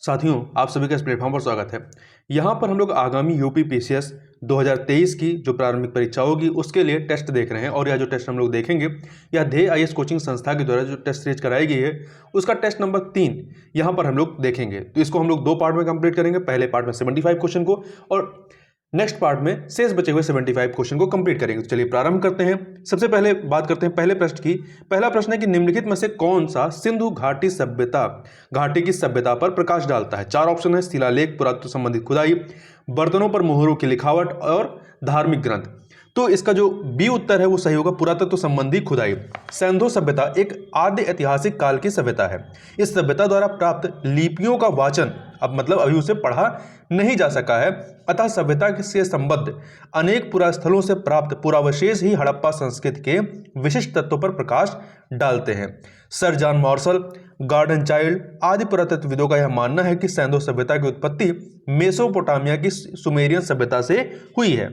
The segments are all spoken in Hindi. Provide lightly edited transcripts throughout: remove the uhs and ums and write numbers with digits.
साथियों, आप सभी का इस प्लेटफॉर्म पर स्वागत है। यहाँ पर हम लोग आगामी यूपी पीसीएस 2023 की जो प्रारंभिक परीक्षा होगी उसके लिए टेस्ट देख रहे हैं। और यह जो टेस्ट हम लोग देखेंगे यह ध्येय आईएएस कोचिंग संस्था के द्वारा जो टेस्ट सीरीज कराई गई है उसका टेस्ट नंबर 3 यहाँ पर हम लोग देखेंगे। तो इसको हम लोग 2 पार्ट में कंप्लीट करेंगे। पहले पार्ट में 75 क्वेश्चन को और नेक्स्ट पार्ट में शेष बचे हुए 75 क्वेश्चन को कंप्लीट करेंगे। तो चलिए प्रारंभ करते हैं। सबसे पहले बात करते हैं पहले प्रश्न की। पहला प्रश्न है कि निम्नलिखित में से कौन सा सिंधु घाटी की सभ्यता पर प्रकाश डालता है। 4 ऑप्शन है: शिलालेख, पुरातत्व संबंधित खुदाई, बर्तनों पर मोहरों की लिखावट और धार्मिक ग्रंथ। तो इसका जो बी उत्तर है वो सही होगा, पुरातत्व संबंधी खुदाई। सिंधु सभ्यता एक आद्य ऐतिहासिक काल की सभ्यता है। इस सभ्यता द्वारा प्राप्त लिपियों का वाचन अब मतलब अभी उसे पढ़ा नहीं जा सका है, अतः सभ्यता से संबद्ध अनेक पुरास्थलों से प्राप्त पुरावशेष ही हड़प्पा संस्कृति के विशिष्ट तत्वों पर प्रकाश डालते हैं। Sir John Marshall, Gordon Childe आदि पुरातत्वविदों का यह मानना है कि सिंधु सभ्यता की उत्पत्ति मेसोपोटामिया की सुमेरियन सभ्यता से हुई है।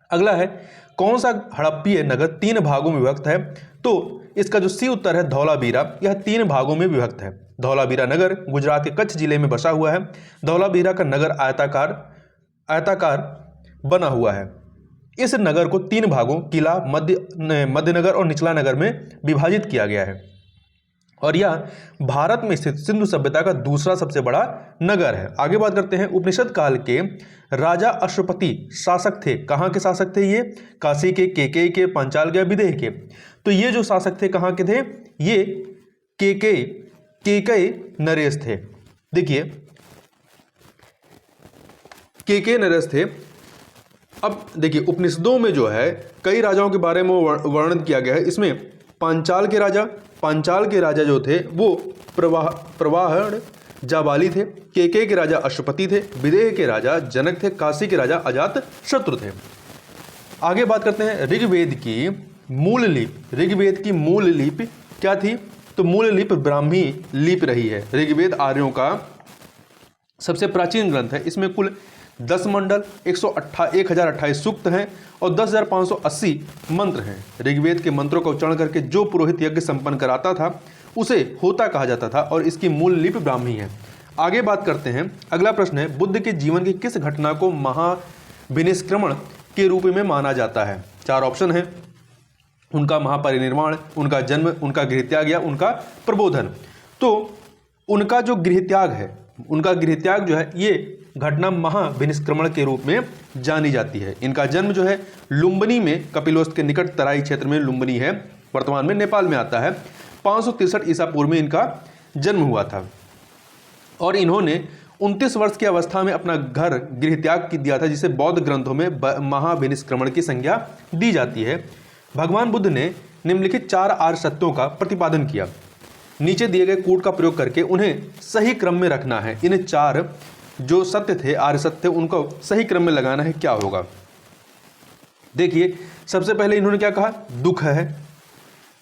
अगला है, कौन सा हड़प्पीय नगर 3 भागों में विभक्त है। तो इसका जो सी उत्तर है धौलावीरा, यह 3 भागों में विभक्त है। धौलावीरा नगर गुजरात के कच्छ जिले में बसा हुआ है। धौलावीरा का नगर आयताकार बना हुआ है। इस नगर को 3 भागों किला, मध्य नगर और निचला नगर में विभाजित किया गया है और यह भारत में स्थित सिंधु सभ्यता का दूसरा सबसे बड़ा नगर है। आगे बात करते हैं। उपनिषद काल के राजा अश्वपति शासक थे। कहाँ के शासक थे ये? काशी के, केकई के, पांचाल के, विदेह के। तो ये जो शासक थे कहाँ के थे? ये केकई नरेश थे। देखिए केकई नरेश थे। अब देखिए उपनिषदों में जो है कई राजाओं के बारे में वर्णन किया गया है। इसमें पांचाल के राजा जो थे वो प्रवाहण जाबाली थे, केकई के राजा अश्वपति थे, विदेह के राजा जनक थे, काशी के राजा अजात शत्रु थे। आगे बात करते हैं ऋग्वेद की मूल लिपि क्या थी? तो मूल लिपि ब्राह्मी लिपि रही है। ऋग्वेद आर्यों का सबसे प्राचीन ग्रंथ है। इसमें कुल 10 मंडल, 1028 सूक्त हैं और 10,580 मंत्र हैं। ऋग्वेद के मंत्रों का उच्चारण करके जो पुरोहित यज्ञ संपन्न कराता था उसे होता कहा जाता था और इसकी मूल लिपि ब्राह्मी है। आगे बात करते हैं। अगला प्रश्न है, बुद्ध के जीवन की किस घटना को महाविनिष्क्रमण के रूप में माना जाता है? 4 ऑप्शन है: उनका महापरिनिर्वाण, उनका जन्म, उनका गृहत्याग या उनका प्रबोधन। तो उनका जो गृहत्याग जो है ये घटना महाविनिष्क्रमण के रूप में जानी जाती है। इनका जन्म जो है लुम्बिनी में, कपिलवस्तु के निकट तराई क्षेत्र में लुम्बिनी है, वर्तमान में नेपाल में आता है। 563 ईसा पूर्व में इनका जन्म हुआ था और इन्होंने 29 वर्ष की अवस्था में अपना घर गृहत्याग दिया था, जिसे बौद्ध ग्रंथों में महाविनिष्क्रमण की संज्ञा दी जाती है। भगवान बुद्ध ने निम्नलिखित 4 आर्य सत्यों का प्रतिपादन किया। नीचे दिए गए कूट का प्रयोग करके उन्हें सही क्रम में रखना है। इन 4 जो सत्य थे, आर्य सत्य, उनको सही क्रम में लगाना है। क्या होगा? देखिए सबसे पहले इन्होंने क्या कहा? दुख है।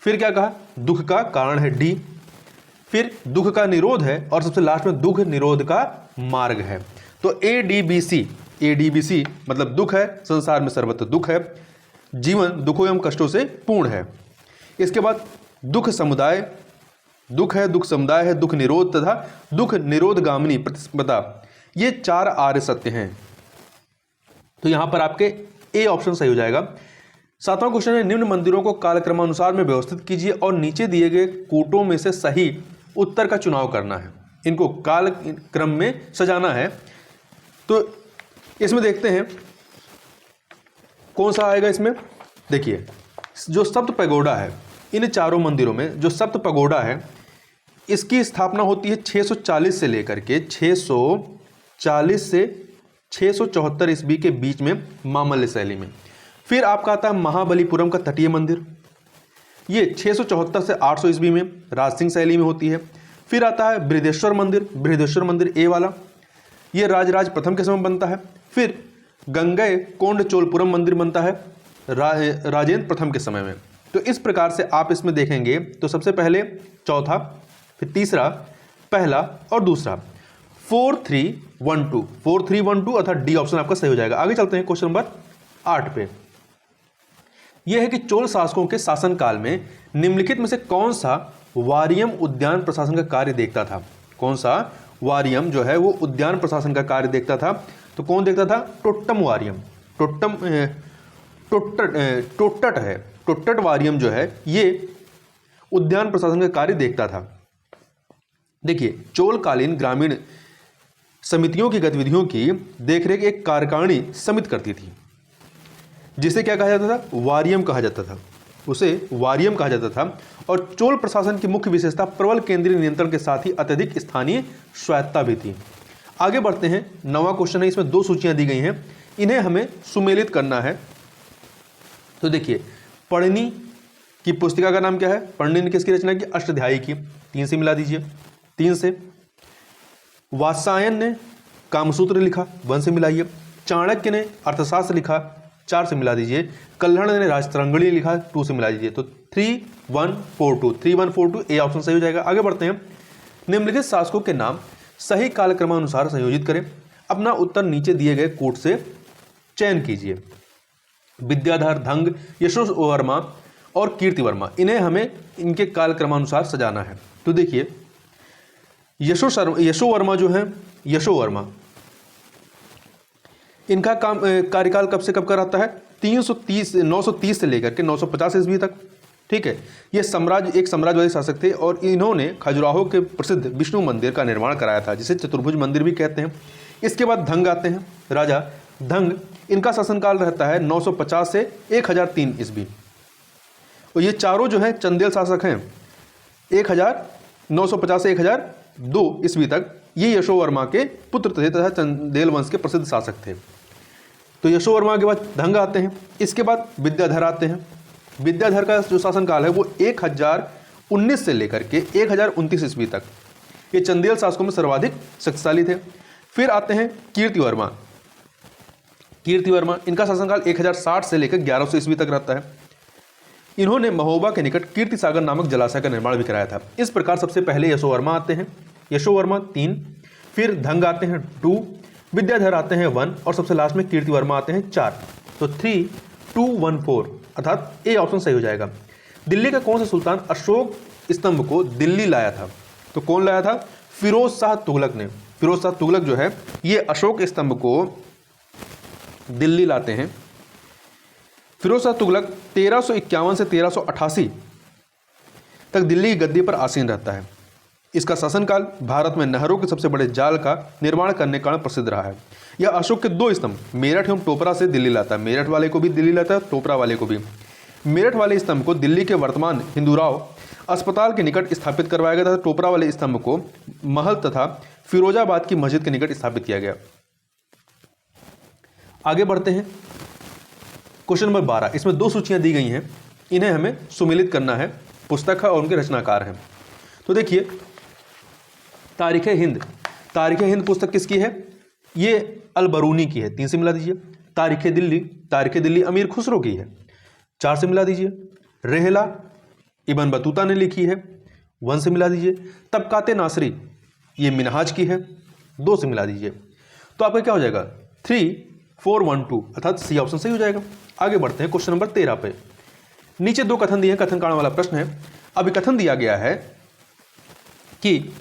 फिर क्या कहा? दुख का कारण है डी। फिर दुख का निरोध है और सबसे लास्ट में दुख निरोध का मार्ग है। तो एडीबीसी मतलब दुख है, संसार में सर्वत्र दुख है, जीवन दुखों एवं कष्टों से पूर्ण है। इसके बाद दुख समुदाय है, दुख निरोध तथा दुख निरोधगामिनी प्रतिस्पर्धा, ये 4 आर्य सत्य हैं। तो यहां पर आपके ए ऑप्शन सही हो जाएगा। 7वां क्वेश्चन है, निम्न मंदिरों को कालक्रमानुसार में व्यवस्थित कीजिए और नीचे दिए गए कूटों में से सही उत्तर का चुनाव करना है। इनको काल क्रम में सजाना है। तो इसमें देखते हैं कौन सा आएगा। इसमें देखिए जो सप्त पैगोडा है, इन 4 मंदिरों में जो सप्त पैगोडा है इसकी स्थापना होती है 640 से लेकर के 640 से 674 ईस्वी के बीच में मामल्य शैली में। फिर आपका आता है महाबलीपुरम का तटीय मंदिर, ये 674 से 800 ईस्वी में राजसिंह शैली में होती है। फिर आता है बृहदेश्वर मंदिर ए वाला, ये राजराज प्रथम के समय बनता है। फिर गंगई कोंड चोलपुरम मंदिर बनता है राजेंद्र प्रथम के समय में। तो इस प्रकार से आप इसमें देखेंगे तो सबसे पहले चौथा, फिर तीसरा, पहला और दूसरा। 4312 अर्थात डी ऑप्शन आपका सही हो जाएगा। आगे चलते हैं क्वेश्चन नंबर 8 पे। यह है कि चोल शासकों के शासनकाल में निम्नलिखित में से कौन सा वारियम उद्यान प्रशासन का कार्य देखता था? कौन सा वारियम जो है वो उद्यान प्रशासन का कार्य देखता था। तो कौन देखता था? टोट्टम वारियम। टोट्टट है, टोट्टट वारियम जो है ये उद्यान प्रशासन का कार्य देखता था। देखिए, चोलकालीन ग्रामीण समितियों की गतिविधियों की देखरेख एक कार्यकारिणी समिति करती थी, जिसे क्या कहा जाता था? वारियम कहा जाता था, उसे वारियम कहा जाता था। और चोल प्रशासन की मुख्य विशेषता प्रबल केंद्रीय नियंत्रण के साथ ही अत्यधिक स्थानीय स्वायत्ता भी थी। आगे बढ़ते हैं, 9वां क्वेश्चन है, इसमें 2 सूचियां दी गई हैं, इन्हें हमें सुमेलित करना है। तो देखिए, पढ़नी की पुस्तिका का नाम क्या है? पढ़नी ने किसकी रचना की? अष्टाध्यायी की, 3 से मिला दीजिए, 3 से। वात्सायन ने कामसूत्र लिखा, 1 से मिलाइए। चाणक्य ने अर्थशास्त्र लिखा, 4 से मिला दीजिए। कल्हण ने राजतरंगिणी लिखा, 2 से मिला दीजिए। तो 3142 ए ऑप्शन सही हो जाएगा। आगे बढ़ते हैं, निम्नलिखित शासकों के नाम सही कालक्रमानुसार संयोजित करें। अपना उत्तर नीचे दिए गए कोट से चयन कीजिए। विद्याधर, धंग, यशोवर्मा और कीर्तिवर्मा, इन्हें हमें इनके कालक्रमानुसार सजाना है। तो देखिए, यशोवर्मा जो है, यशोवर्मा, इनका कार्यकाल कब से कब का रहता है? 930 से लेकर के 950 ईस्वी तक। ठीक है, ये एक साम्राज्यवादी शासक थे और इन्होंने खजुराहो के प्रसिद्ध विष्णु मंदिर का निर्माण कराया था, जिसे चतुर्भुज मंदिर भी कहते हैं। इसके बाद धंग आते हैं, राजा धंग, इनका शासनकाल रहता है 950 से 1003 ईस्वी। और ये चारों जो हैं चंदेल शासक हैं, 950 से 1002 ईस्वी तक ये यशोवर्मा के पुत्र थे तथा चंदेल वंश के प्रसिद्ध शासक थे। तो यशोवर्मा के बाद धंग आते हैं, इसके बाद विद्याधर आते हैं। विद्याधर का जो शासनकाल है वो 1019 से लेकर के 1029 ईस्वी तक, ये चंदेल शासकों में सर्वाधिक शक्तिशाली थे। फिर आते हैं कीर्तिवर्मा। कीर्तिवर्मा, इनका शासनकाल 1060 से लेकर 1100 ईस्वी तक रहता है। इन्होंने महोबा के निकट कीर्ति सागर नामक जलाशय का निर्माण भी कराया था। इस प्रकार सबसे पहले यशोवर्मा आते हैं, यशोवर्मा 3, फिर धंग आते हैं 2, विद्याधर आते हैं 1 और सबसे लास्ट में कीर्तिवर्मा आते हैं 4। तो 3214 अर्थात ए ऑप्शन सही हो जाएगा। दिल्ली का कौन सा सुल्तान अशोक स्तंभ को दिल्ली लाया था? तो कौन लाया था? फिरोज शाह तुगलक ने। फिरोज शाह तुगलक जो है ये अशोक स्तंभ को दिल्ली लाते हैं। फिरोज शाह तुगलक 1351 से 1388 तक दिल्ली की गद्दी पर आसीन रहता है। इसका शासनकाल भारत में नहरों के सबसे बड़े जाल का निर्माण करने के कारण प्रसिद्ध रहा है। यह अशोक के 2 स्तंभ मेरठ एवं टोपरा से दिल्ली लाता है। मेरठ वाले को भी दिल्ली लाता है, टोपरा वाले को भी। मेरठ वाले स्तंभ को दिल्ली के वर्तमान हिंदूराव अस्पताल के निकट स्थापित करवाया गया था। टोपरा वाले स्तंभ को महल तथा फिरोजाबाद की मस्जिद के निकट स्थापित किया गया। आगे बढ़ते हैं, क्वेश्चन नंबर 12, इसमें 2 सूचियां दी गई हैं, इन्हें हमें सुमेलित करना है। पुस्तक है और उनके रचनाकार हैं। तो देखिए, तारीख हिंद पुस्तक किसकी है? ये अलबरूनी की है, 3 से मिला दीजिए। तारीख दिल्ली अमीर खुसरो की है, 4 से मिला दीजिए। रेहला इब्न बतूता ने लिखी है, 1 से मिला दीजिए। तबकाते नासरी ये मिनहाज की है, 2 से मिला दीजिए। तो आपका क्या हो जाएगा? 3412 अर्थात सी ऑप्शन सही हो जाएगा। आगे बढ़ते हैं क्वेश्चन नंबर 13 पे। नीचे 2 कथन दिए हैं, कथन कारण वाला प्रश्न है। अभी कथन दिया गया है कि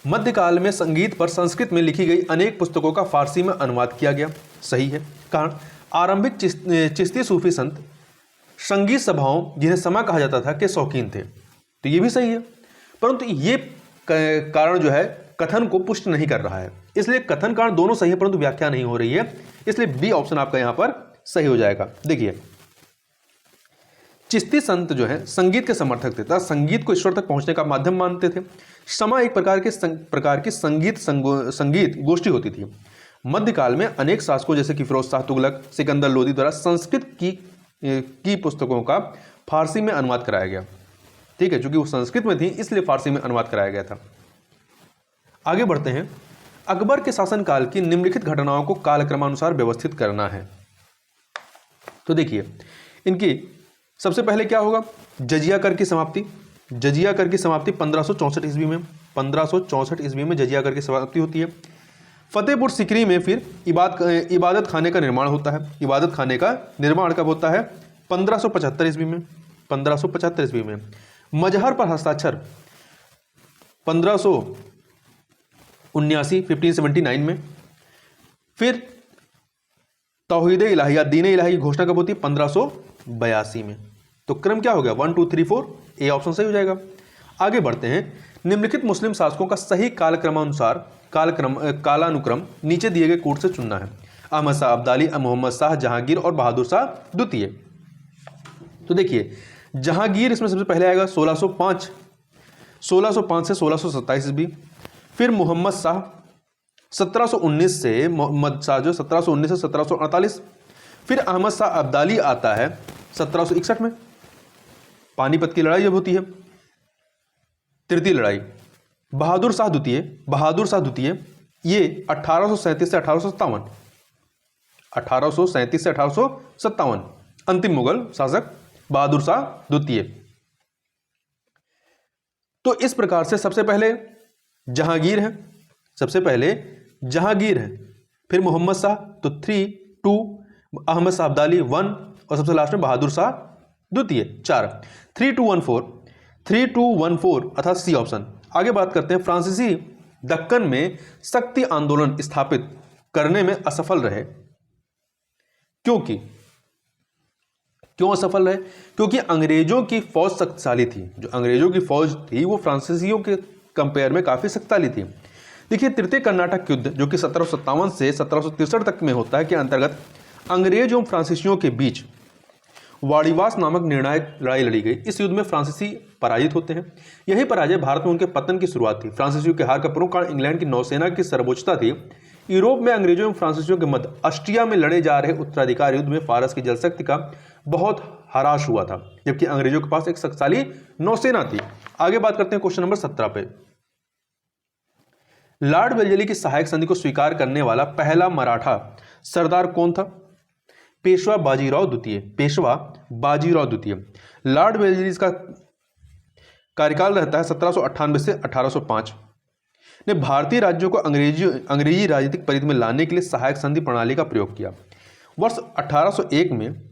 मध्यकाल में संगीत पर संस्कृत में लिखी गई अनेक पुस्तकों का फारसी में अनुवाद किया गया। सही है। कारण आरंभिक चिश्ती सूफी संत संगीत सभाओं, जिन्हें समा कहा जाता था, के शौकीन थे। तो ये भी सही है, परंतु ये कारण जो है कथन को पुष्ट नहीं कर रहा है, इसलिए कथन कारण दोनों सही है परंतु व्याख्या नहीं हो रही है, इसलिए बी ऑप्शन आपका यहां पर सही हो जाएगा। देखिए, चिश्ती संत जो है संगीत के समर्थक थे तथा संगीत को ईश्वर तक पहुंचने का माध्यम मानते थे। समा एक प्रकार की संगीत गोष्ठी होती थी। मध्यकाल में अनेक शासकों जैसे कि फिरोज शाह तुगलक, सिकंदर लोदी द्वारा संस्कृत की पुस्तकों का फारसी में अनुवाद कराया गया। ठीक है, चूंकि वो संस्कृत में थी इसलिए फारसी में अनुवाद कराया गया था। आगे बढ़ते हैं, अकबर के शासनकाल की निम्नलिखित घटनाओं को कालक्रमानुसार व्यवस्थित करना है। तो देखिए, इनकी सबसे पहले क्या होगा? जजिया कर की समाप्ति। जजिया कर की समाप्ति 1564 ईस्वी में, 1564 ईस्वी में जजिया कर की समाप्ति होती है। फतेहपुर सिकरी में फिर इबादत खाने का निर्माण होता है। इबादत खाने का निर्माण कब होता है? 1575 ईस्वी में, 1575 ईस्वी में। मजहर पर हस्ताक्षर 1579 में। फिर तौहीद इलाहिया, दीन इलाही की घोषणा कब होती है? 1582 में। तो क्रम क्या हो गया? 1 2 3 4, ए ऑप्शन सही हो जाएगा। आगे बढ़ते हैं। निम्नलिखित मुस्लिम शासकों का सही कालानुक्रम नीचे दिए गए कोड से चुनना है। अहमद शाह अब्दाली, मोहम्मद शाह जहांगीर और बहादुर शाह द्वितीय। तो देखिए जहांगीर इसमें सबसे पहले आएगा 1605 से 1627 ईस्वी। फिर मोहम्मद शाह 1719 से, मोहम्मद शाह जो 1719 से 1748। फिर अहमद शाह अब्दाली आता है 1761 में, पानीपत की लड़ाई जब होती है, तृतीय लड़ाई। बहादुर शाह द्वितीय ये 1837 से 1857, 1837 से 1857 अंतिम मुगल शासक बहादुर शाह द्वितीय। तो इस प्रकार से सबसे पहले जहांगीर है, फिर मोहम्मद शाह तो 3 2, अहमद शाह अब्दाली 1 और सबसे लास्ट में बहादुर शाह द्वितीय 4। 3214 अर्थात सी ऑप्शन। आगे बात करते हैं। फ्रांसीसी दक्कन में शक्ति आंदोलन स्थापित करने में असफल रहे। क्यों असफल रहे? क्योंकि अंग्रेजों की फौज शक्तिशाली थी। जो अंग्रेजों की फौज थी वो फ्रांसीसियों के कंपेयर में काफी शक्तिशाली थी। देखिए तृतीय कर्नाटक युद्ध जो कि 1757 से 1763 तक में होता है के अंतर्गत अंग्रेज एवं फ्रांसीसियों के बीच वाड़ीवास नामक निर्णायक लड़ाई लड़ी गई। इस युद्ध में फ्रांसीसी पराजित होते हैं। यही पराजय भारत में उनके पतन की शुरुआत थी। फ्रांसीसियों के हार का प्रमुख कारण इंग्लैंड की नौसेना की सर्वोच्चता थी। यूरोप में अंग्रेजों एवं फ्रांसीसियों के मध्य ऑस्ट्रिया में लड़े जा रहे उत्तराधिकार युद्ध में फारस की जलशक्ति का बहुत ह्रास हुआ था, जबकि अंग्रेजों के पास एक शक्तिशाली नौसेना थी। आगे बात करते हैं क्वेश्चन नंबर 17 पे। लॉर्ड वेल्लेली की सहायक संधि को स्वीकार करने वाला पहला मराठा सरदार कौन था? पेशवा बाजीराव द्वितीय। लॉर्ड वेल्लेली का कार्यकाल रहता है 1798 से 1805। ने भारतीय राज्यों को अंग्रेजी राजनीतिक परिधि में लाने के लिए सहायक संधि प्रणाली का प्रयोग किया। वर्ष 1801 में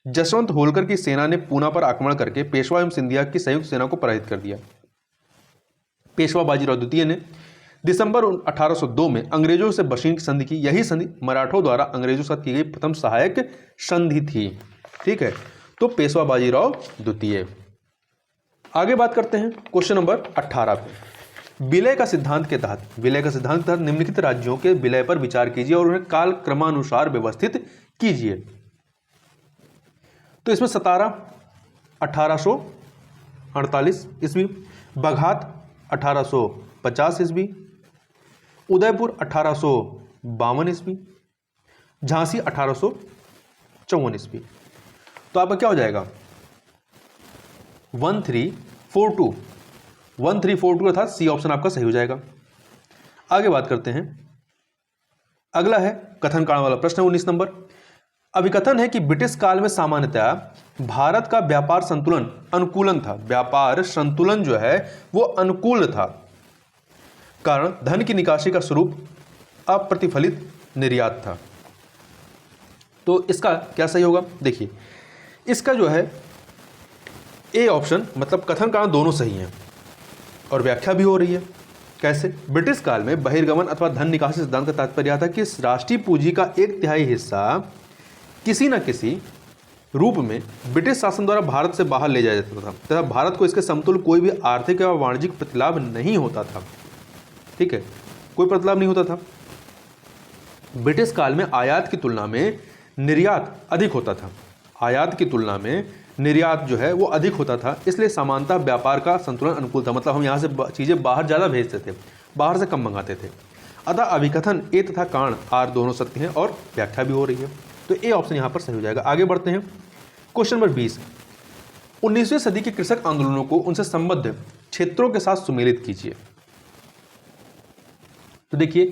जसवंत होलकर की सेना ने पूना पर आक्रमण करके पेशवा एवं सिंधिया की संयुक्त सेना को पराजित कर दिया। पेशवा बाजीराव द्वितीय ने दिसंबर 1802 में अंग्रेजों से बशीन की संधि की। यही संधि मराठों द्वारा अंग्रेजों के साथ की गई प्रथम सहायक संधि थी। ठीक है, तो पेशवा बाजीराव द्वितीय। आगे बात करते हैं क्वेश्चन नंबर 18 पे। विलय का सिद्धांत के तहत निम्नलिखित राज्यों के विलय पर विचार कीजिए और उन्हें काल क्रमानुसार व्यवस्थित कीजिए। तो इसमें सतारा 1848 ईस्वी, बघात 1850 ईस्वी, उदयपुर 1852 ईस्वी, झांसी 1854 ईस्वी। तो आपका क्या हो जाएगा? 1342 अर्थात सी ऑप्शन आपका सही हो जाएगा। आगे बात करते हैं। अगला है कथन कांड वाला प्रश्न 19 नंबर। अभिकथन है कि ब्रिटिश काल में सामान्यतः भारत का व्यापार संतुलन अनुकूलन था। व्यापार संतुलन जो है वो अनुकूल था, कारण धन की निकासी का स्वरूप अप्रतिफलित निर्यात था। तो इसका क्या सही होगा? देखिए इसका जो है ए ऑप्शन, मतलब कथन कांड दोनों सही हैं और व्याख्या भी हो रही है। कैसे? ब्रिटिश काल में बहिर्गमन अथवा धन निकासी सिद्धांत का तात्पर्य था कि राष्ट्रीय पूंजी का 1/3 हिस्सा किसी न किसी रूप में ब्रिटिश शासन द्वारा भारत से बाहर ले जाया जाता था तथा भारत को इसके समतुल्य कोई भी आर्थिक या वाणिज्यिक प्रतिलाभ नहीं होता था। ठीक है, कोई प्रतिलाभ नहीं होता था। ब्रिटिश काल में आयात की तुलना में निर्यात अधिक होता था। आयात की तुलना में निर्यात जो है वो अधिक होता था, इसलिए सामान्यतः व्यापार का संतुलन अनुकूल था। मतलब हम यहाँ से चीज़ें बाहर ज़्यादा भेजते थे, बाहर से कम मंगाते थे। अतः अभिकथन ए तथा कांड आर दोनों सत्य हैं और व्याख्या भी हो रही है। तो ए ऑप्शन यहाँ पर सही हो जाएगा। आगे बढ़ते हैं क्वेश्चन नंबर 20। 19वीं सदी के कृषक आंदोलनों को उनसे संबद्ध क्षेत्रों के साथ सुमेलित कीजिए। तो देखिए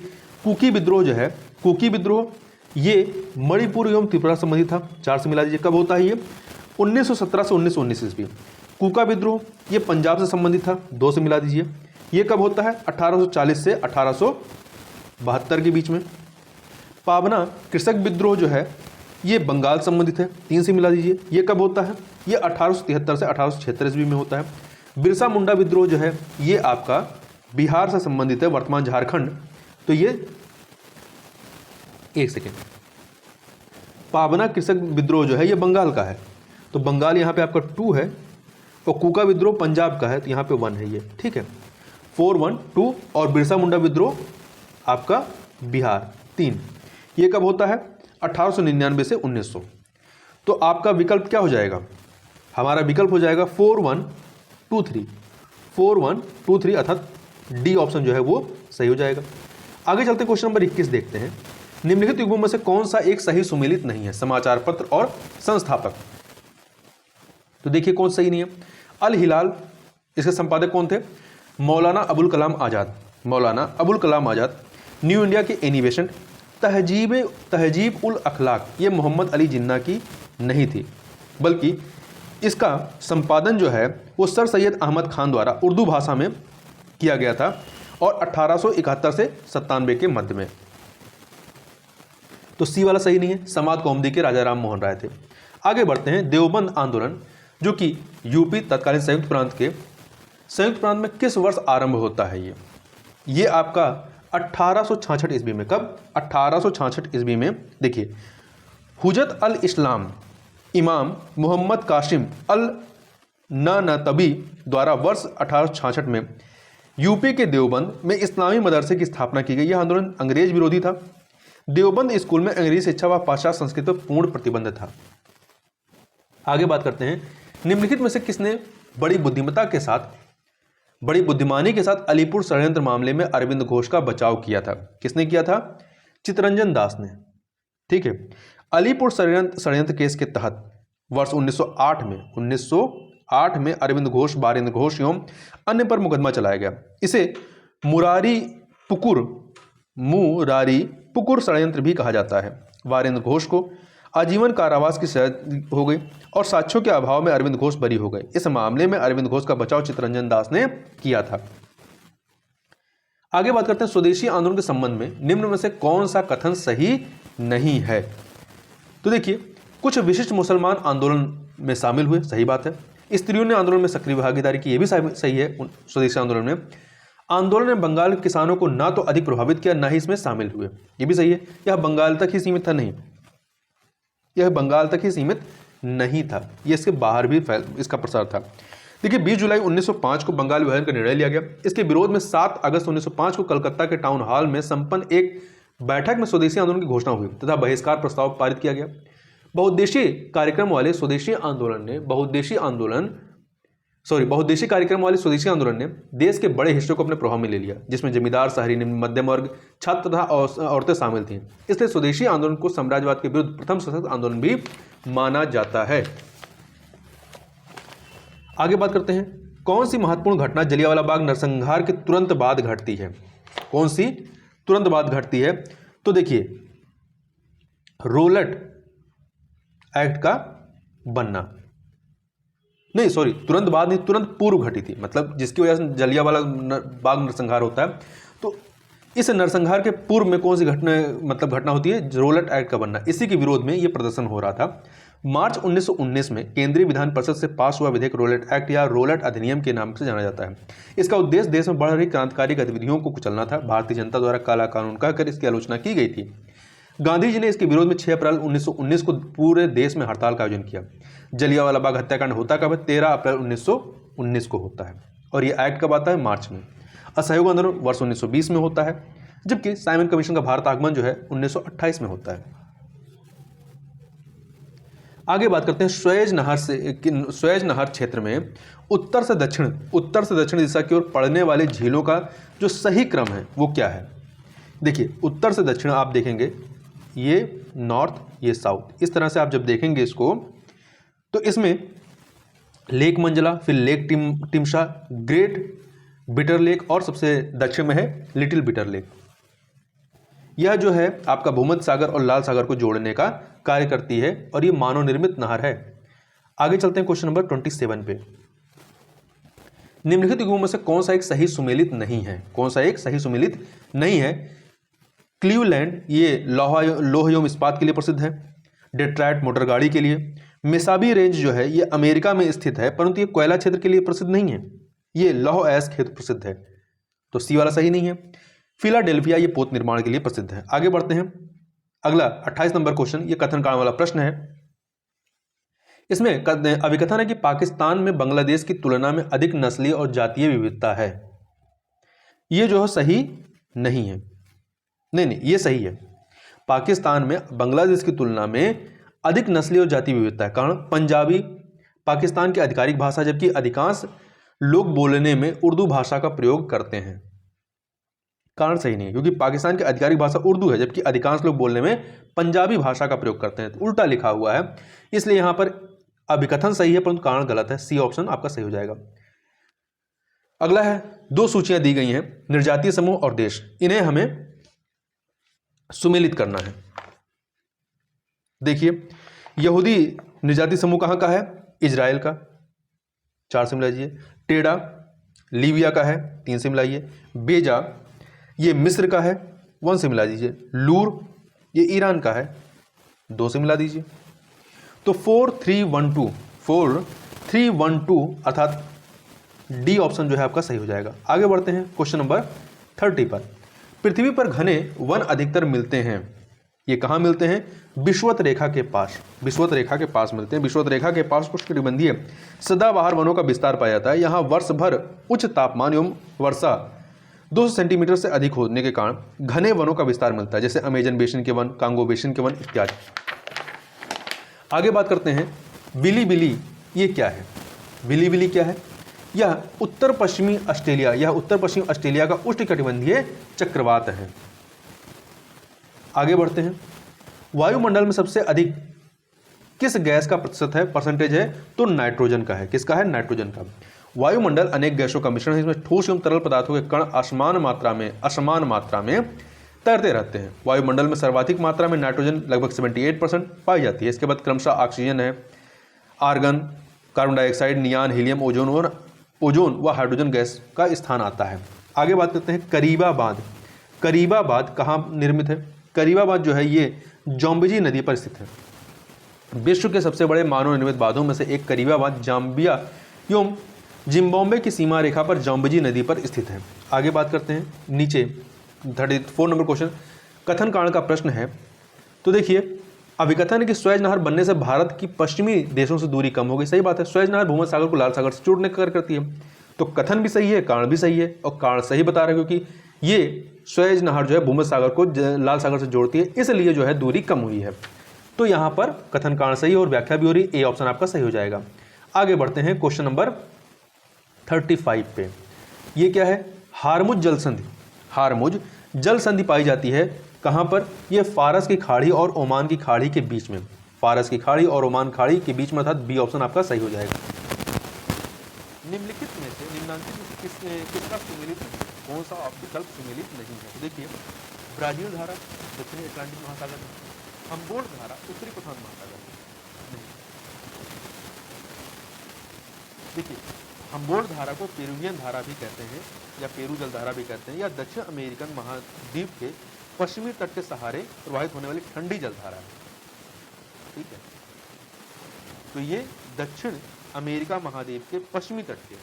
कुकी विद्रोह जो है, कुकी विद्रोह ये मणिपुर एवं त्रिपुरा संबंधी था। 4 से मिला दीजिए। कब होता है ये? 1917 से 1919 ईस्वी। कुका विद्रोह ये पंजाब से संबंधित था। 2 से मिला दीजिए। ये कब होता है? 1840 से 1872 के बीच में। पावना कृषक विद्रोह जो है ये बंगाल संबंधित है। 3 से मिला दीजिए। ये कब होता है? ये 1873 से 1876 ईस्वी में होता है। बिरसा मुंडा विद्रोह जो है ये आपका बिहार से संबंधित है, वर्तमान झारखंड। तो ये एक सेकेंड, पाबना कृषक विद्रोह जो है ये बंगाल का है, तो बंगाल यहाँ पे आपका 2 है, और कूका विद्रोह पंजाब का है, तो यहाँ पे 1 है ये, ठीक है। 4, 1, 2, और बिरसा मुंडा विद्रोह आपका बिहार 3। ये कब होता है? 1899 से 1900। तो आपका विकल्प क्या हो जाएगा? हमारा विकल्प हो जाएगा 4, 1, 2, 3, 4, 1, 2, 3, अर्थात डी ऑप्शन जो है वो सही हो जाएगा। आगे चलते क्वेश्चन नंबर 21 देखते हैं। निम्नलिखित युग्मों में से कौन सा एक सही सुमेलित नहीं है? समाचार पत्र और संस्थापक। तो देखिए कौन सही नहीं है। अल हिलाल, इसके संपादक कौन थे? मौलाना अबुल कलाम आज़ाद। मौलाना अबुल कलाम आज़ाद। न्यू इंडिया के एनिवेशन, तहजीब उल अखलाक, ये मोहम्मद अली जिन्ना की नहीं थी, बल्कि इसका संपादन जो है वो सर सैयद अहमद खान द्वारा उर्दू भाषा में किया गया था, और 1871 से 97 के मध्य में। तो सी वाला सही नहीं है। समाज कौमुदी के राजा राम मोहन राय थे। आगे बढ़ते हैं। देवबंद आंदोलन जो कि यूपी तत्कालीन संयुक्त प्रांत में किस वर्ष आरंभ होता है? ये आपका 1866 ईस्वी में। कब? 1866 ईस्वी में। देखिए, हुजत अल इस्लाम इमाम मोहम्मद कासिम अल ननतबी द्वारा वर्ष 1866 में यूपी के देवबंद में इस्लामी मदरसे की स्थापना की गई। यह आंदोलन अंग्रेज विरोधी था। देवबंद स्कूल में अंग्रेजी शिक्षा व पाश्चात्य संस्कृति पर पूर्ण प्रतिबंध था। आगे बात करते हैं। निम्नलिखित में से किसने बड़ी बुद्धिमानी के साथ अलीपुर षड्यंत्र मामले में अरविंद घोष का बचाव किया था? किसने किया था? चित्तरंजन दास ने। ठीक है। अलीपुर षड्यंत्र केस के तहत वर्ष 1908 में अरविंद घोष, बारेंद्र घोष एवं अन्य पर मुकदमा चलाया गया। इसे मुरारी पुकुर षड्यंत्र भी कहा जाता है। बारेंद्र घोष को आजीवन कारावास की सजा हो गई और साक्ष्यों के अभाव में अरविंद घोष बरी हो गए। इस मामले में अरविंद घोष का बचाव चित्तरंजन दास ने किया था। आगे बात करते हैं स्वदेशी आंदोलन के संबंध में निम्न में से कौन सा कथन सही नहीं है? तो देखिए, कुछ विशिष्ट मुसलमान आंदोलन में शामिल हुए, सही बात है। स्त्रियों ने आंदोलन में सक्रिय भागीदारी की, यह भी सही है। स्वदेशी आंदोलन ने बंगाल के किसानों को ना तो अधिक प्रभावित किया, ना ही इसमें शामिल हुए, यह भी सही है। यह बंगाल तक ही सीमित था, नहीं, यह बंगाल तक ही सीमित नहीं था, यह इसके बाहर भी इसका प्रसार था। देखिए, 20 जुलाई 1905 को बंगाल विभाजन का निर्णय लिया गया। इसके विरोध में 7 अगस्त 1905 को कलकत्ता के टाउन हॉल में संपन्न एक बैठक में स्वदेशी आंदोलन की घोषणा हुई तथा बहिष्कार प्रस्ताव पारित किया गया। बहुउद्देशीय कार्यक्रम वाले स्वदेशी आंदोलन ने देश के बड़े हिस्सों को अपने प्रभाव में ले लिया, जिसमें जमींदार, शहरी, मध्यम वर्ग, छात्र तथा औरतें शामिल थीं। इसलिए स्वदेशी आंदोलन को साम्राज्यवाद के विरुद्ध प्रथम सशक्त आंदोलन भी माना जाता है। आगे बात करते हैं। कौन सी महत्वपूर्ण घटना जलियांवाला बाग नरसंहार के तुरंत बाद घटती है? कौन सी तुरंत बाद घटती है? तो देखिए, रोलट एक्ट का बनना, नहीं सॉरी, तुरंत बाद नहीं, तुरंत पूर्व घटी थी, मतलब जिसकी वजह से जलियांवाला बाग नरसंहार होता है। तो इस नरसंहार के पूर्व में कौन सी घटना होती है? रोलट एक्ट का बनना। इसी के विरोध में यह प्रदर्शन हो रहा था। मार्च 1919 में केंद्रीय विधान परिषद से पास हुआ विधेयक रोलट एक्ट या रोलट अधिनियम के नाम से जाना जाता है। इसका उद्देश्य देश में बढ़ रही क्रांतिकारी गतिविधियों को कुचलना था। भारतीय जनता द्वारा काला कानून कहकर इसकी आलोचना की गई थी। गांधी जी ने इसके विरोध में 6 अप्रैल 1919 को पूरे देश में हड़ताल का आयोजन किया। जलियांवाला बाग हत्याकांड होता कब है? 13 अप्रैल 1919 को होता है। और यह एक्ट कब आता है? मार्च में। असहयोग आंदोलन वर्ष 1920 में होता है, जबकि साइमन कमीशन का भारत आगमन जो है 1928 में होता है। आगे बात करते हैं। स्वेज नहर क्षेत्र में उत्तर से दक्षिण दिशा की ओर पड़ने वाले झीलों का जो सही क्रम है वो क्या है? देखिए, उत्तर से दक्षिण आप देखेंगे, ये नॉर्थ, ये साउथ, इस तरह से आप जब देखेंगे इसको, तो इसमें लेक मंजला, फिर लेक टिमशा, ग्रेट बिटर लेक और सबसे दक्षिण में है लिटिल बिटर लेक। यह जो है आपका भूमध्य सागर और लाल सागर को जोड़ने का कार्य करती है और ये मानव निर्मित नहर है। आगे चलते हैं क्वेश्चन नंबर 27 पे। निम्नलिखित युग्मों में से कौन सा एक सही सुमेलित नहीं है? कौन सा एक सही सुमेलित नहीं है? क्लीवलैंड, ये लोह एवं इस्पात के लिए प्रसिद्ध है। डेट्रायट मोटर गाड़ी के लिए। मेसाबी रेंज जो है ये अमेरिका में स्थित है, परंतु ये कोयला क्षेत्र के लिए प्रसिद्ध नहीं है, ये लौह अयस्क क्षेत्र प्रसिद्ध है। तो सी वाला सही नहीं है। फिलाडेल्फिया ये पोत निर्माण के लिए प्रसिद्ध है। आगे बढ़ते हैं, अगला 28 नंबर क्वेश्चन, ये कथन कारण वाला प्रश्न है। इसमें अभिकथन है कि पाकिस्तान में बांग्लादेश की तुलना में अधिक नस्लीय और जातीय विविधता है। ये जो है सही नहीं है, नहीं ये सही है। पाकिस्तान में बांग्लादेश की तुलना में अधिक नस्लीय और जातीय विविधता है। कारण पंजाबी पाकिस्तान की आधिकारिक भाषा, जबकि अधिकांश लोग बोलने में उर्दू भाषा का प्रयोग करते हैं। कारण सही नहीं है, क्योंकि पाकिस्तान की आधिकारिक भाषा उर्दू है, जबकि अधिकांश लोग बोलने में पंजाबी भाषा का प्रयोग करते हैं। तो उल्टा लिखा हुआ है, इसलिए यहां पर अभिकथन सही है परंतु कारण गलत है। सी ऑप्शन आपका सही हो जाएगा। अगला है, दो सूचियां दी गई हैं, निर्जातीय समूह और देश, इन्हें हमें सुमेलित करना है। देखिए, यहूदी निर्जातीय समूह कहां का है? इजराइल का, 4 से मिलाइए। टेडा लीबिया का है, 3 से मिलाइए। बेजा ये मिस्र का है, 1 से मिला दीजिए। लूर ये ईरान का है, 2 से मिला दीजिए। तो 4312 अर्थात डी ऑप्शन जो है आपका सही हो जाएगा। आगे बढ़ते हैं क्वेश्चन नंबर 30 पर। पृथ्वी पर घने वन अधिकतर मिलते हैं, ये कहाँ मिलते हैं? विषुवत रेखा के पास, विषुवत रेखा के पास मिलते हैं। विषुवत रेखा के पास उष्णकटिबंधीय सदाबहार वनों का विस्तार पाया जाता है। यहाँ वर्ष भर उच्च तापमान एवं वर्षा 200 सेंटीमीटर से अधिक होने के कारण घने वनों का विस्तार मिलता है, जैसे अमेजन बेसिन के वन, कांगो बेसिन के वन इत्यादि। आगे बात करते हैं, विली ये क्या है? विली क्या है? यह उत्तर पश्चिमी ऑस्ट्रेलिया का उष्णकटिबंधीय चक्रवात है। आगे बढ़ते हैं, वायुमंडल में सबसे अधिक किस गैस का प्रतिशत है, परसेंटेज है? तो नाइट्रोजन का है। किसका है? नाइट्रोजन का। वायुमंडल अनेक गैसों का मिश्रण है, इसमें ठोस एवं तरल पदार्थों के कण असमान मात्रा में तैरते रहते हैं। वायुमंडल में सर्वाधिक मात्रा में नाइट्रोजन लगभग 78% पाई जाती है। इसके बाद क्रमशः ऑक्सीजन है, argon, carbon dioxide, neon, helium, ozone व हाइड्रोजन गैस का स्थान आता है। आगे बात करते हैं करीबा बांध। करीबा बांध कहाँ निर्मित है? करीबा बांध जो है ये जाम्बेजी नदी पर स्थित है। विश्व के सबसे बड़े मानव निर्मित बांधों में से एक करीबा बांध जाम्बिया एवं जिम्बाब्वे की सीमा रेखा पर जाम्बेजी नदी पर स्थित है। आगे बात करते हैं, नीचे 34 नंबर क्वेश्चन कथन कारण का प्रश्न है। तो देखिए, अभिकथन है कि सुएज नहर बनने से भारत की पश्चिमी देशों से दूरी कम हो गई। सही बात है, सुएज नहर भूमध्य सागर को लाल सागर से जोड़ने का कार्य करती है। तो कथन भी सही है, कारण भी सही है, और कारण सही बता रहे हैं क्योंकि ये सुएज नहर जो है भूमध्य सागर को लाल सागर से जोड़ती है, इसलिए जो है दूरी कम हुई है। तो यहाँ पर कथन कारण सही और व्याख्या भी हो रही है, ए ऑप्शन आपका सही हो जाएगा। आगे बढ़ते हैं क्वेश्चन नंबर 35 पे। ये क्या है? हारमुज जल संधि। हारमुज जल संधि पाई जाती है कहाँ पर? ये फारस की खाड़ी और ओमान की खाड़ी के बीच में। फारस की खाड़ी और ओमान खाड़ी के बीच में, अर्थात बी ऑप्शन आपका सही हो जाएगा। निम्नलिखित में से निम्नांकित किसका सुमेलित नहीं? कौन सा विकल्प सुमेलित नहीं है? तो देखिए, ब्राजील धारा दक्षिणी अटलांटिक महासागर में, हम्बोल्ट धारा उत्तरी प्रशांत महासागर में नहीं। देखिए, हम्बोल्ट धारा को पेरुवियन धारा भी कहते हैं या पेरू जल धारा भी कहते हैं, या दक्षिण अमेरिकन महाद्वीप के पश्चिमी तट के सहारे प्रवाहित होने वाली ठंडी जल धारा है। ठीक है, तो ये दक्षिण अमेरिका महाद्वीप के पश्चिमी तट के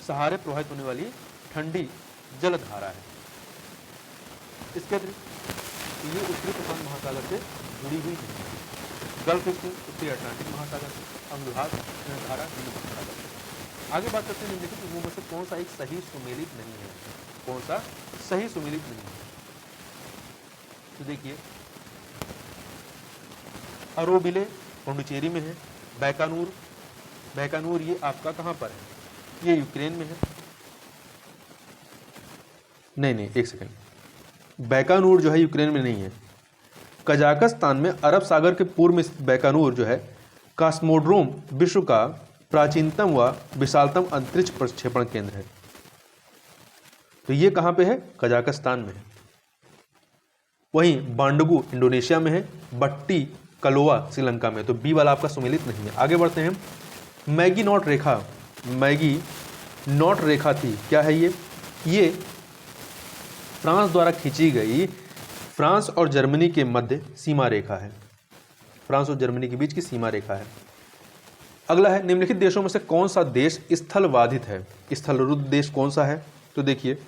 सहारे प्रवाहित होने वाली ठंडी जल धारा है। इसके अतिरिक्त ये उत्तरी प्रशांत महासागर से जुड़ी हुई नहीं है। गल्फ स्ट्रीम उत्तरी अटलांटिक महासागर, अंगुहार धारा हिंद महासागर। आगे बात करते हैं, निम्नलिखित समूह में से कौन सा एक सही सुमेलित नहीं है? कौन सा सही सुमेलित नहीं है? तो देखिए, अरोबिले पुडुचेरी में है। बैकानूर ये आपका कहां पर है? ये यूक्रेन में है। नहीं, एक सेकंड, बैकानूर जो है यूक्रेन में नहीं है। कजाकिस्तान में अरब सागर के पूर्व में बैकानूर जो है कॉस्मोड्रोम विश्व का प्राचीनतम व विशालतम अंतरिक्ष प्रक्षेपण केंद्र है। तो ये कहां पे है? कजाकिस्तान में है। वहीं बांडगू इंडोनेशिया में है, बट्टी कलोआ श्रीलंका में। तो बी वाला आपका सुमेलित नहीं है। आगे बढ़ते हैं, मैगी नॉट रेखा थी, क्या है ये फ्रांस द्वारा खींची गई फ्रांस और जर्मनी के मध्य सीमा रेखा है। फ्रांस और जर्मनी के बीच की सीमा रेखा है। अगला है, निम्नलिखित देशों में से कौन सा देश स्थल बाधित है? स्थलरुद्ध देश कौन सा है? तो देखिए,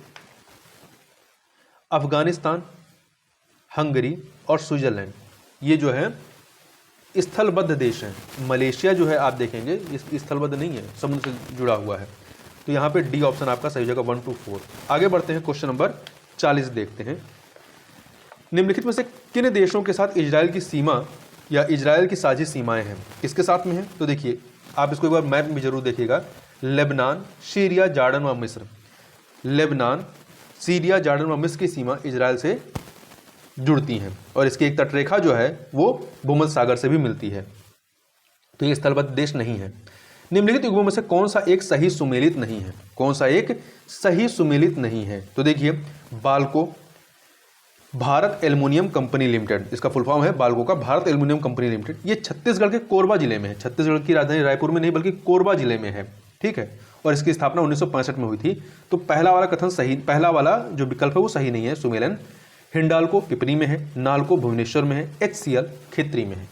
अफगानिस्तान, हंगरी और स्विट्जरलैंड, ये जो है स्थलबद्ध देश हैं। मलेशिया जो है आप देखेंगे ये स्थलबद्ध नहीं है, समुद्र से जुड़ा हुआ है। तो यहाँ पे डी ऑप्शन आपका सही जगह 1 to 4। आगे बढ़ते हैं, क्वेश्चन नंबर 40 देखते हैं। निम्नलिखित में से किन देशों के साथ इजराइल की सीमा या इजराइल की साझी सीमाएं हैं, किसके साथ में है? तो देखिए आप इसको एक बार मैप में जरूर देखिएगा। लेबनान, सीरिया, जॉर्डन व मिस्र। लेबनान, सीरिया, जॉर्डन व मिस्र की सीमा इजराइल से जुड़ती हैं और इसकी एक तटरेखा जो है वो भूमध्य सागर से भी मिलती है। तो ये स्थलबद्ध देश नहीं है। निम्नलिखित युग्मों में से कौन सा एक सही सुमेलित नहीं है? कौन सा एक सही सुमेलित नहीं है? तो देखिए Balco, Bharat aluminium company limited, इसका फुल फॉर्म है बाल्को का, भारत एल्युमिनियम कंपनी लिमिटेड। ये छत्तीसगढ़ के कोरबा जिले में है। छत्तीसगढ़ की राजधानी रायपुर में नहीं बल्कि कोरबा जिले में है, ठीक है। और इसकी स्थापना 1965 में हुई थी। तो पहला वाला कथन सही, पहला वाला जो विकल्प है वो सही नहीं है, सुमेलन। हिंडाल्को पिपरी में है, नाल्को भुवनेश्वर में है, HCL खेतरी में है।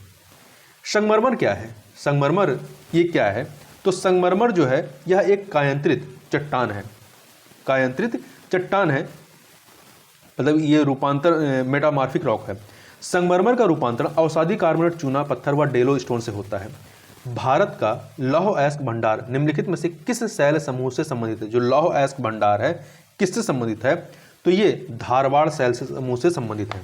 संगमरमर क्या है? संगमरमर ये क्या है? तो संगमरमर जो है यह एक कायांतरित चट्टान है। कायांतरित चट्टान है, मतलब ये रूपांतर मेटामॉर्फिक रॉक है। संगमरमर का रूपांतरण अवसादी कार्बोनेट चूना पत्थर व डेलो स्टोन से होता है। भारत का लौह अयस्क भंडार निम्नलिखित में से किस शैल समूह से संबंधित है? जो लौह अयस्क भंडार है किससे संबंधित है? तो ये धारवाड़ शैल समूह से संबंधित है।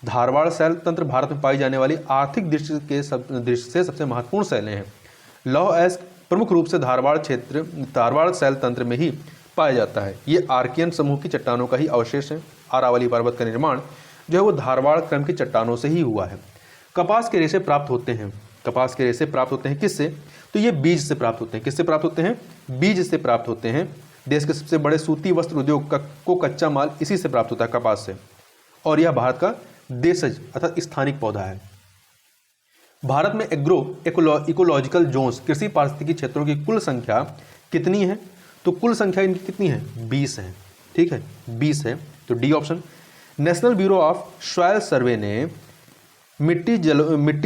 धारवाड़ शैल तंत्र भारत में पाई जाने वाली आर्थिक दृष्टि से सबसे महत्वपूर्ण शैलें हैं। लौह अयस्क प्रमुख रूप से धारवाड़ शैल तंत्र में ही पाया जाता है। ये आर्कियन समूह की चट्टानों का ही अवशेष है। अरावली पर्वत का निर्माण जो है वो धारवाड़ क्रम की चट्टानों से ही हुआ है। कपास के रेशे प्राप्त होते हैं। कपास के रेशे प्राप्त होते हैं किससे? तो ये बीज से प्राप्त होते हैं। किससे प्राप्त होते हैं? बीज से प्राप्त होते हैं। देश के सबसे बड़े सूती वस्त्र उद्योग को कच्चा माल इसी से प्राप्त होता है, कपास से। और यह भारत का देशज अर्थात स्थानिक पौधा है। भारत में इकोलॉजिकल जोन्स कृषि पारिस्थितिकी क्षेत्रों की कुल संख्या कितनी है? तो कुल संख्या इनकी कितनी है? 20 है, ठीक है, 20 है। तो D option. National bureau of soil survey ने मिट्टी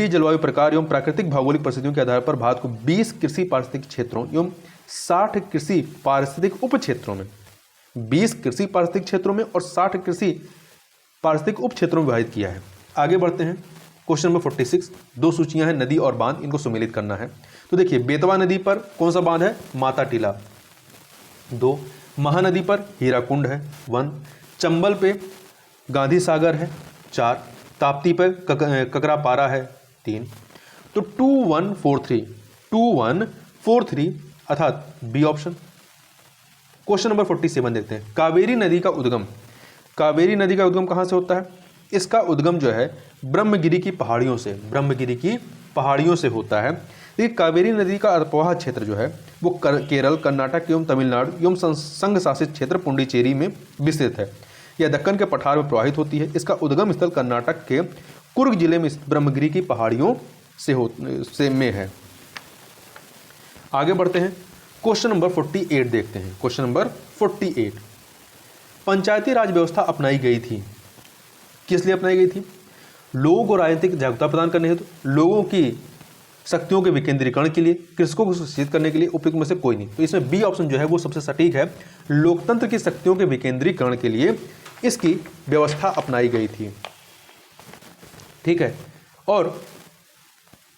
जलवायु प्रकार एवं प्राकृतिक भौगोलिक परिस्थितियों के आधार पर भारत को 20 कृषि पारिस्थितिक क्षेत्रों एवं 60 कृषि पारिस्थितिक उप क्षेत्रों में, 20 कृषि पारिस्थितिक क्षेत्रों में और 60 कृषि पारिस्थितिक उप क्षेत्रों में विभाजित किया है। आगे बढ़ते हैं, क्वेश्चन नंबर 46। दो सूचियां हैं, नदी और बांध, इनको सुमेलित करना है। तो देखिए बेतवा नदी पर कौन सा बांध है? माता टीला। 2, महानदी पर हीराकुंड है। 1, चंबल पे गांधी सागर है। 4, ताप्ती पर ककरापारा है। 3। तो 2143 अर्थात बी ऑप्शन। क्वेश्चन नंबर 47 देखते हैं। कावेरी नदी का उद्गम कहां से होता है? इसका उद्गम जो है ब्रह्मगिरी की पहाड़ियों से होता है। देखिए कावेरी नदी का अल्पवाह क्षेत्र जो है वो केरल, कर्नाटक एवं तमिलनाडु एवं संघ शासित क्षेत्र पुडुचेरी में विस्तृत है। यह दक्कन के पठार में प्रवाहित होती है। इसका उद्गम स्थल कर्नाटक के कुर्ग जिले में ब्रह्मगिरी की पहाड़ियों से में है। आगे बढ़ते हैं, क्वेश्चन नंबर 48 देखते हैं। Question number 48। पंचायती राज व्यवस्था अपनाई गई थी, किस लिए अपनाई गई थी? लोगों को राजनीतिक जागरूकता प्रदान करने हेतु, लोगों की शक्तियों के विकेंद्रीकरण के लिए, कृषकों को सुरक्षित करने के लिए, उपयुक्त में से कोई नहीं। तो इसमें बी ऑप्शन जो है वो सबसे सटीक है। लोकतंत्र की शक्तियों के विकेंद्रीकरण के लिए इसकी व्यवस्था अपनाई गई थी, ठीक है। और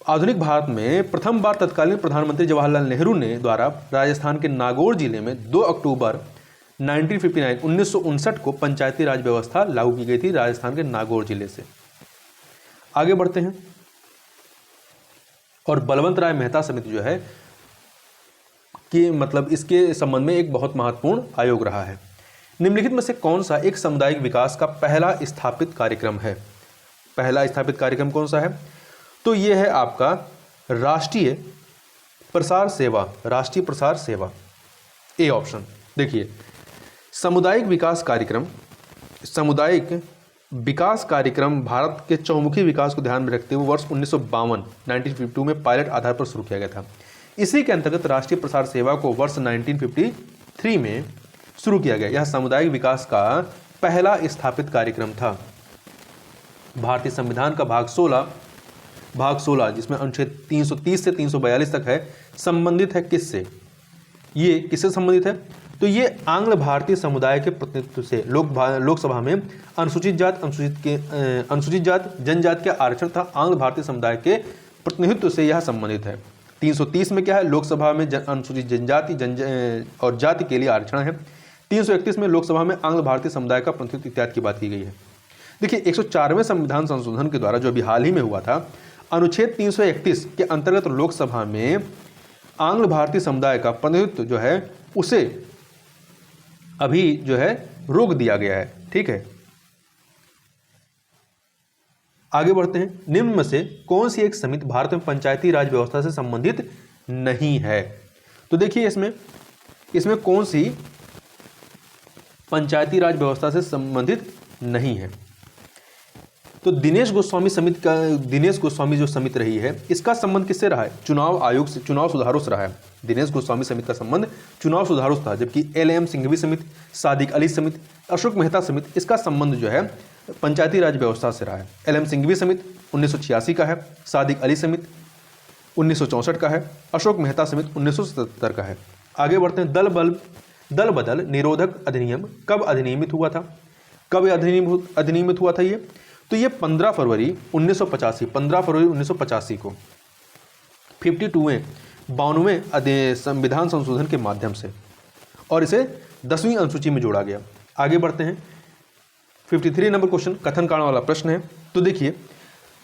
आधुनिक भारत में प्रथम बार तत्कालीन प्रधानमंत्री जवाहरलाल नेहरू ने द्वारा राजस्थान के नागौर जिले में 2 अक्टूबर 1959 को पंचायती राज व्यवस्था लागू की गई थी, राजस्थान के नागौर जिले से। आगे बढ़ते हैं, और बलवंत राय मेहता समिति जो है कि मतलब इसके संबंध में एक बहुत महत्वपूर्ण आयोग रहा है। निम्नलिखित में से कौन सा एक सामुदायिक विकास का पहला स्थापित कार्यक्रम है? पहला स्थापित कार्यक्रम कौन सा है? तो यह है आपका राष्ट्रीय प्रसार सेवा, ए ऑप्शन। देखिए सामुदायिक विकास कार्यक्रम भारत के चौमुखी विकास को ध्यान में रखते हुए वर्ष 1952 में पायलट आधार पर शुरू किया गया था। इसी के अंतर्गत राष्ट्रीय प्रसार सेवा को वर्ष 1953 में शुरू किया गया। यह सामुदायिक विकास का पहला स्थापित कार्यक्रम था। भारतीय संविधान का भाग 16 जिसमें अनुच्छेद 330 से 342 तक है, संबंधित है किससे? ये किससे संबंधित है? तो ये आंग्ल भारतीय समुदाय के प्रतिनिधित्व से लोकसभा में अनुसूचित जात जनजाति के आरक्षण तथा आंग्ल भारतीय समुदाय के प्रतिनिधित्व से यह संबंधित है। 330 में क्या है, लोकसभा में अनुसूचित जनजाति और जाति के लिए आरक्षण है। 331 में लोकसभा में आंग्ल भारतीय समुदाय का प्रतिनिधित्व इत्यादि की बात की गई है। देखिए 104वें संविधान संशोधन के द्वारा जो अभी हाल ही में हुआ था, अनुच्छेद 331 के अंतर्गत लोकसभा में आंग्ल भारतीय समुदाय का प्रतिनिधित्व जो है उसे अभी जो है रोक दिया गया है। ठीक है, आगे बढ़ते हैं। निम्न में से कौन सी एक समिति भारत में पंचायती राज व्यवस्था से संबंधित नहीं है? तो देखिए इसमें कौन सी पंचायती राज व्यवस्था से संबंधित नहीं है? तो दिनेश गोस्वामी जो समिति रही है, इसका संबंध किससे रहा है? चुनाव आयोग से, चुनाव सुधारों से रहा है। दिनेश गोस्वामी समिति का संबंध चुनाव सुधारों से था, जबकि LM सिंघवी समिति, सादिक अली समिति, अशोक मेहता समिति, इसका संबंध जो है पंचायती राज व्यवस्था से रहा है। LM सिंघवी समिति 1986 का है, सादिक अली समिति 1964 का है, अशोक मेहता समिति 1977 का है। आगे बढ़ते हैं। दल बदल निरोधक अधिनियम कब अधिनियमित हुआ था? कब अधिनियमित हुआ था ये? तो ये 15 फरवरी 1985 को 52वें संविधान संशोधन के माध्यम से, और इसे 10वीं अनुसूची में जोड़ा गया। आगे बढ़ते हैं। 53 नंबर क्वेश्चन कथन कारण वाला प्रश्न है। तो देखिए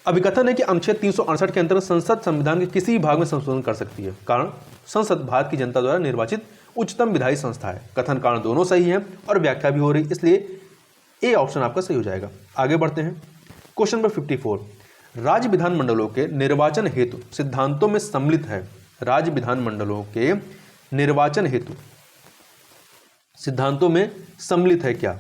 अभिकथन है कि अनुच्छेद 368 के अंतर्गत संसद संविधान के किसी भी भाग में संशोधन कर सकती है। कारण संसद भारत की जनता द्वारा निर्वाचित उच्चतम विधायी संस्था है। कथन कारण दोनों सही है और व्याख्या भी हो रही, इसलिए ए ऑप्शन आपका सही हो जाएगा। आगे बढ़ते हैं। क्वेश्चन नंबर 54, राज्य विधानमंडलों के निर्वाचन हेतु सिद्धांतों में सम्मिलित है। राज्य विधानमंडलों के निर्वाचन हेतु सिद्धांतों में सम्मिलित है क्या?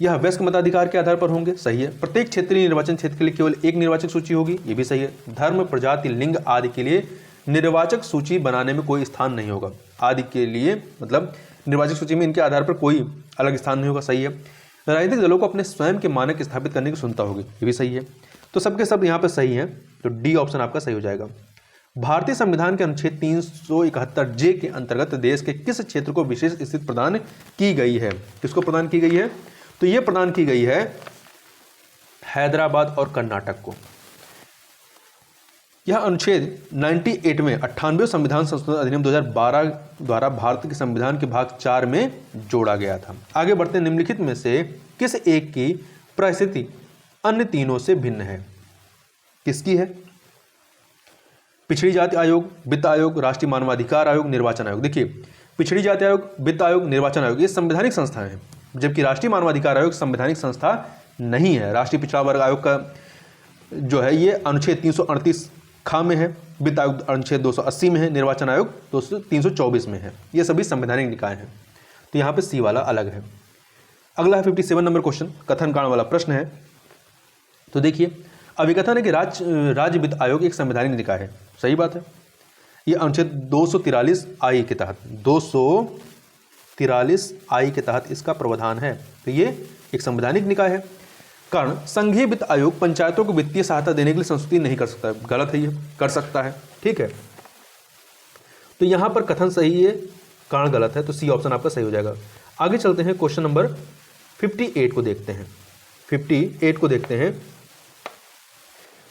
यह वयस्क मताधिकार के आधार पर होंगे, सही है। प्रत्येक क्षेत्रीय निर्वाचन क्षेत्र के लिए केवल एक निर्वाचक सूची होगी, ये भी सही है। धर्म, प्रजाति, लिंग आदि के लिए निर्वाचक सूची बनाने में कोई स्थान नहीं होगा। आदि के लिए मतलब निर्वाचक सूची में इनके आधार पर कोई अलग स्थान नहीं होगा, सही है। राजनीतिक दलों को अपने स्वयं के मानक स्थापित करने की क्षमता होगी, ये भी सही है। तो सबके सब यहाँ पे सही है, तो डी ऑप्शन आपका सही हो जाएगा। भारतीय संविधान के अनुच्छेद 371 जे के अंतर्गत देश के किस क्षेत्र को विशेष स्थिति प्रदान की गई है? किसको प्रदान की गई है? तो ये प्रदान की गई है हैदराबाद और कर्नाटक को। यह अनुच्छेद 98वें संविधान संशोधन अधिनियम 2012 द्वारा भारत के संविधान के भाग 4 में जोड़ा गया था। आगे बढ़ते हैं। निम्नलिखित में से किस एक की परिस्थिति अन्य तीनों से भिन्न है? किसकी है? पिछड़ी जाति आयोग, वित्त आयोग, राष्ट्रीय मानवाधिकार आयोग, निर्वाचन आयोग। देखिए पिछड़ी जाति आयोग, वित्त आयोग, निर्वाचन आयोग ये संवैधानिक संस्थाएं हैं, जबकि राष्ट्रीय मानवाधिकार आयोग संवैधानिक संस्था नहीं है। राष्ट्रीय पिछड़ा वर्ग आयोग का जो है ये अनुच्छेद 338 खा में है, वित्त आयोग अनुच्छेद 280 में है, निर्वाचन आयोग 324 में है। ये सभी संवैधानिक निकाय हैं, तो यहाँ पे सी वाला अलग है। अगला है 57 नंबर क्वेश्चन, कथन कारण वाला प्रश्न है। तो देखिए अभिकथन है कि राज्य वित्त आयोग एक संवैधानिक निकाय है, सही बात है। ये अनुच्छेद 243 आई के तहत 243 आई के तहत इसका प्रावधान है, तो ये एक संवैधानिक निकाय है। कारण संघीय वित्त आयोग पंचायतों को वित्तीय सहायता देने के लिए संस्तुति नहीं कर सकता है, गलत है, ये कर सकता है, ठीक है। तो यहां पर कथन सही है, कारण गलत है, तो सी ऑप्शन आपका सही हो जाएगा। आगे चलते हैं, क्वेश्चन नंबर 58 को देखते हैं। 58 को देखते हैं,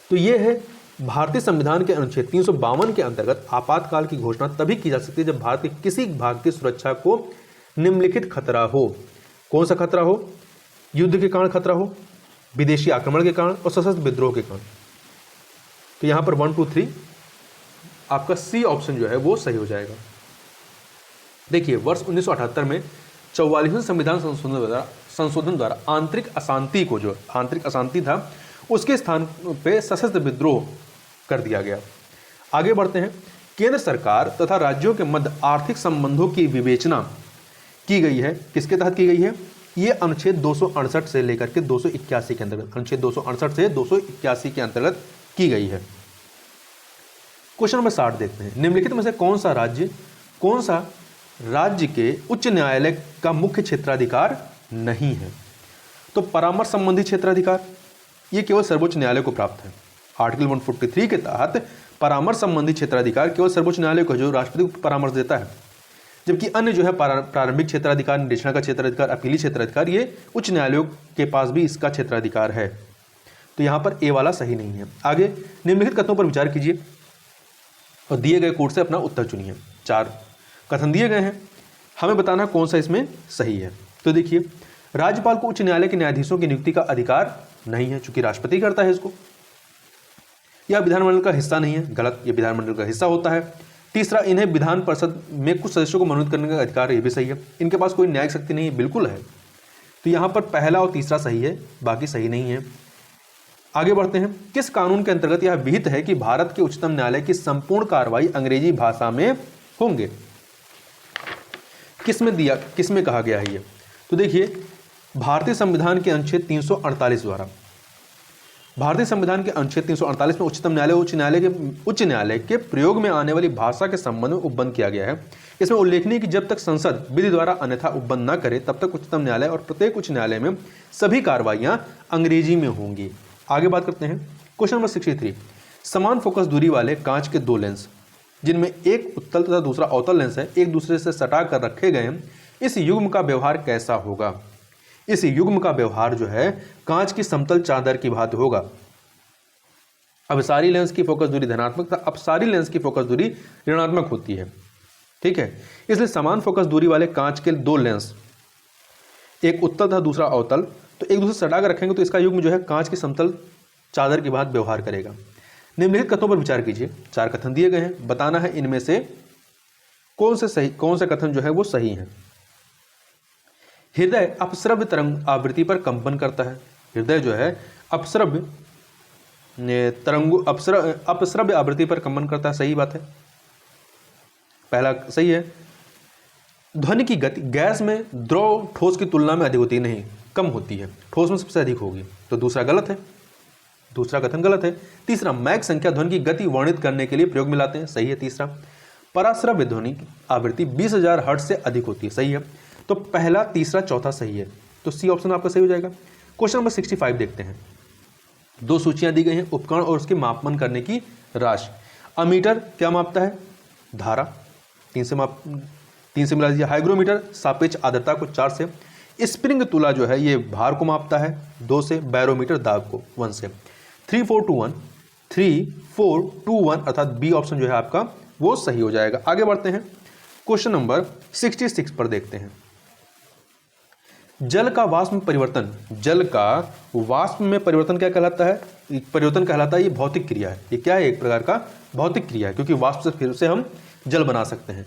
तो ये है भारतीय संविधान के अनुच्छेद 352 के अंतर्गत आपातकाल की घोषणा तभी की जा सकती है जब भारत के किसी भाग की सुरक्षा को निम्नलिखित खतरा हो। कौन सा खतरा हो? युद्ध के कारण खतरा हो, विदेशी आक्रमण के कारण और सशस्त्र विद्रोह के कारण। तो यहां पर 1 2 3 आपका सी ऑप्शन जो है वो सही हो जाएगा। देखिए वर्ष 1978 में 44वें संविधान संशोधन द्वारा आंतरिक अशांति को, जो आंतरिक अशांति था उसके स्थान पे सशस्त्र विद्रोह कर दिया गया। आगे बढ़ते हैं। केंद्र सरकार तथा राज्यों के मध्य आर्थिक संबंधों की विवेचना की गई है, किसके तहत की गई है? ये अनुच्छेद 268 से लेकर के 281 के अंतर्गत, अनुच्छेद 268 से 281 के अंतर्गत की गई है। क्वेश्चन नंबर 60 देखते हैं। निम्नलिखित में से कौन सा राज्य के उच्च न्यायालय का मुख्य क्षेत्राधिकार नहीं है? तो परामर्श संबंधी क्षेत्राधिकार ये केवल सर्वोच्च न्यायालय को प्राप्त है। आर्टिकल 143 के तहत परामर्श संबंधी क्षेत्राधिकार केवल सर्वोच्च न्यायालय को, जो राष्ट्रपति को परामर्श देता है। जबकि अन्य जो है प्रारंभिक क्षेत्राधिकार, निर्देशना का क्षेत्राधिकार, अपीली क्षेत्राधिकार, ये उच्च न्यायालयों के पास भी इसका क्षेत्राधिकार है। तो यहाँ पर ए वाला सही नहीं है। आगे निम्नलिखित कथनों पर विचार कीजिए और दिए गए कोड से अपना उत्तर चुनिए। 4 कथन दिए गए हैं, हमें बताना कौन सा इसमें सही है। तो देखिए, राज्यपाल को उच्च न्यायालय के न्यायाधीशों की नियुक्ति का अधिकार नहीं है, चूंकि राष्ट्रपति करता है इसको। यह विधानमंडल का हिस्सा नहीं है, गलत, यह विधानमंडल का हिस्सा होता है। तीसरा, इन्हें विधान परिषद में कुछ सदस्यों को मनोनीत करने का अधिकार है, ये भी सही है। इनके पास कोई न्यायिक शक्ति नहीं है, बिल्कुल है। तो यहाँ पर पहला और तीसरा सही है, बाकी सही नहीं है। आगे बढ़ते हैं। किस कानून के अंतर्गत यह विहित है कि भारत के उच्चतम न्यायालय की संपूर्ण कार्रवाई अंग्रेजी भाषा में होंगे? किसमें कहा गया है ये? तो देखिए, भारतीय संविधान के अनुच्छेद 348 द्वारा, भारतीय संविधान के अनुच्छेद 348 में उच्चतम न्यायालय उच्च न्यायालय के प्रयोग में आने वाली भाषा के संबंध में उपबंध किया गया है। इसमें उल्लेखनीय है कि जब तक संसद विधि द्वारा अन्यथा उपबंध न करे तब तक उच्चतम न्यायालय और प्रत्येक उच्च न्यायालय में सभी कार्रवाइयां अंग्रेजी में होंगी। आगे बात करते हैं। क्वेश्चन नंबर 63, समान फोकस दूरी वाले कांच के दो लेंस जिनमें एक उत्तल तथा दूसरा अवतल लेंस है, एक दूसरे से सटा कर रखे गए हैं, इस युग्म का व्यवहार कैसा होगा? इस युग्म का व्यवहार जो है कांच की समतल चादर की भांति होगा। अब सारी लेंस की फोकस दूरी धनात्मक था, अब सारी लेंस की फोकस दूरी ऋणात्मक होती है, ठीक है। इसलिए समान फोकस दूरी वाले कांच के दो लेंस, एक उत्तल था दूसरा अवतल, तो एक दूसरे सटा कर रखेंगे तो इसका युग्म जो है कांच की समतल चादर की भांति व्यवहार करेगा। निम्नलिखित कथनों पर विचार कीजिए। 4 कथन दिए गए हैं, बताना है इनमें से कौन से कथन जो है वो सही है। हृदय अपस्रव्य तरंग आवृत्ति पर कंपन करता है। हृदय जो है अपस्रव्य आवृत्ति पर कंपन करता है, सही बात है, पहला सही है। ध्वनि की गति गैस में द्रव ठोस की तुलना में अधिक होती है, नहीं, कम होती है, ठोस में सबसे अधिक होगी, तो दूसरा गलत है, दूसरा कथन गलत है। तीसरा, मैक संख्या ध्वनि की गति वर्णित करने के लिए प्रयोग में लाते हैं, सही है तीसरा। पराश्रव्य ध्वनि की आवृत्ति 20,000 हर्ट्ज से अधिक होती है, सही है। तो पहला, तीसरा, चौथा सही है, तो सी ऑप्शन आपका सही हो जाएगा। क्वेश्चन नंबर 65 देखते हैं। 2 सूचियां दी गई हैं, उपकरण और उसके मापन करने की राशि। अमीटर क्या मापता है? धारा, 3 से मिला दीजिए। हाइग्रोमीटर सापेक्ष आर्द्रता को 4 से। स्प्रिंग तुला जो है ये भार को मापता है 2 से। बैरोमीटर दाब को 1 से। 3421 अर्थात बी ऑप्शन जो है आपका वो सही हो जाएगा। आगे बढ़ते हैं, क्वेश्चन नंबर 66 पर देखते हैं। जल का वाष्प में परिवर्तन, जल का वाष्प में परिवर्तन क्या कहलाता है? परिवर्तन कहलाता है ये भौतिक क्रिया है। ये क्या है? एक प्रकार का भौतिक क्रिया है, क्योंकि वाष्प से फिर से हम जल बना सकते हैं।